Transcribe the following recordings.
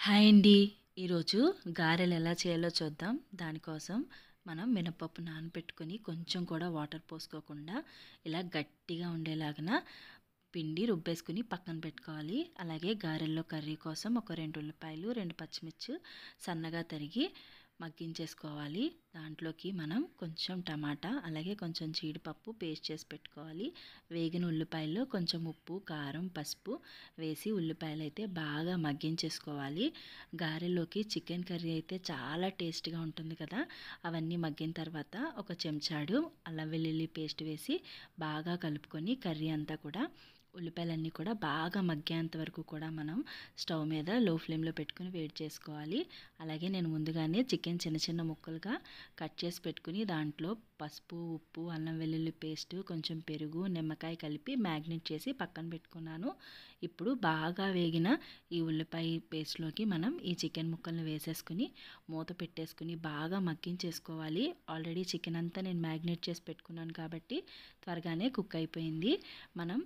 Hi అండి. ఈరోజు గారెలు ఎలా చేయాలో చూద్దాం. దానికోసం మనం మినపప్పు నానబెట్టుకొని కొంచెం కూడా వాటర్ పోసుకోకుండా ఇలా గట్టిగా ఉండేలాగన పిండి రుబ్బేసుకుని పక్కన పెట్టుకోవాలి. అలాగే గారెల్లో కర్రీ కోసం ఒక 2 ఉల్లిపాయలు, 2 పచ్చిమిర్చి సన్నగా తరిగి మగ్గించేసుకోవాలి. దాంట్లోకి మనం కొంచెం టమాటా, అలాగే కొంచెం జీడిపప్పు పేస్ట్ చేసి పెట్టుకోవాలి. వేగిన ఉల్లిపాయల్లో కొంచెం ఉప్పు, కారం, పసుపు వేసి ఉల్లిపాయలు అయితే బాగా మగ్గించేసుకోవాలి. గారెల్లోకి చికెన్ కర్రీ అయితే చాలా టేస్ట్గా ఉంటుంది కదా. అవన్నీ మగ్గిన తర్వాత ఒక చెంచాడు అల్లం వెల్లుల్లి పేస్ట్ వేసి బాగా కలుపుకొని కర్రీ అంతా కూడా ఉల్లిపాయలన్నీ కూడా బాగా మగ్గేంత వరకు కూడా మనం స్టవ్ మీద లో ఫ్లేమ్లో పెట్టుకుని వేడి చేసుకోవాలి. అలాగే నేను ముందుగానే చికెన్ చిన్న చిన్న ముక్కలుగా కట్ చేసి పెట్టుకుని దాంట్లో పసుపు, ఉప్పు, అల్లం వెల్లుల్లి పేస్ట్, కొంచెం పెరుగు, నిమ్మకాయ కలిపి మ్యాగ్నేట్ చేసి పక్కన పెట్టుకున్నాను. ఇప్పుడు బాగా వేగిన ఈ ఉల్లిపాయ పేస్ట్లోకి మనం ఈ చికెన్ ముక్కల్ని వేసేసుకుని మూత పెట్టేసుకుని బాగా మగ్గించేసుకోవాలి. ఆల్రెడీ చికెన్ అంతా నేను మ్యాగ్నేట్ చేసి పెట్టుకున్నాను కాబట్టి త్వరగానే కుక్ అయిపోయింది. మనం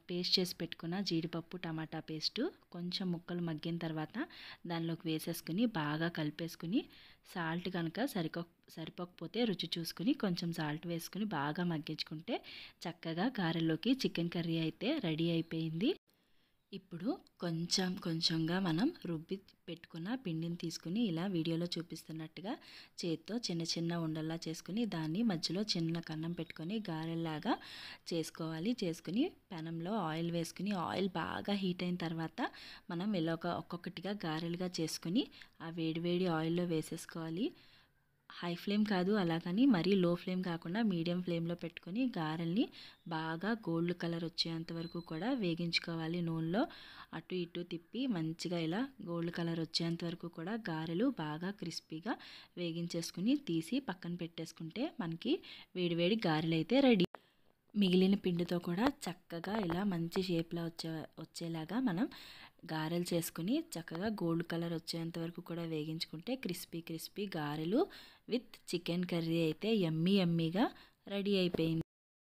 పేస్ట్ చేసి పెట్టుకున్న జీడిపప్పు, టమాటా పేస్టు కొంచెం ముక్కలు మగ్గిన తర్వాత దానిలోకి వేసేసుకుని బాగా కలిపేసుకుని సాల్ట్ కనుక సరిపోకపోతే రుచి చూసుకుని కొంచెం సాల్ట్ వేసుకుని బాగా మగ్గించుకుంటే చక్కగా గారెల్లోకి చికెన్ కర్రీ అయితే రెడీ అయిపోయింది. ఇప్పుడు కొంచెం కొంచెంగా మనం రుబ్బి పెట్టుకున్న పిండిని తీసుకుని ఇలా వీడియోలో చూపిస్తున్నట్టుగా చేత్తో చిన్న చిన్న ఉండల్లా చేసుకుని దాన్ని మధ్యలో చిన్న కన్నం పెట్టుకొని గారెల్లాగా చేసుకోవాలి. చేసుకుని పెనంలో ఆయిల్ వేసుకుని ఆయిల్ బాగా హీట్ అయిన తర్వాత మనం ఇలాగ ఒక్కొక్కటిగా గారెలుగా చేసుకుని ఆ వేడివేడి ఆయిల్లో వేసేసుకోవాలి. హై ఫ్లేమ్ కాదు, అలాగని మరీ లో ఫ్లేమ్ కాకుండా మీడియం ఫ్లేమ్లో పెట్టుకొని గారెల్ని బాగా గోల్డ్ కలర్ వచ్చేంత వరకు కూడా వేగించుకోవాలి. నూనెలో అటు ఇటు తిప్పి మంచిగా ఇలా గోల్డ్ కలర్ వచ్చేంత వరకు కూడా గారెలు బాగా క్రిస్పీగా వేగించేసుకుని తీసి పక్కన పెట్టేసుకుంటే మనకి వేడివేడి గారెలు అయితే రెడీ. మిగిలిన పిండితో కూడా చక్కగా ఇలా మంచి షేప్లో వచ్చేలాగా మనం గారెలు చేసుకుని చక్కగా గోల్డ్ కలర్ వచ్చేంత వరకు కూడా వేగించుకుంటే క్రిస్పీ గారెలు విత్ చికెన్ కర్రీ అయితే యమ్మీగా రెడీ అయిపోయింది.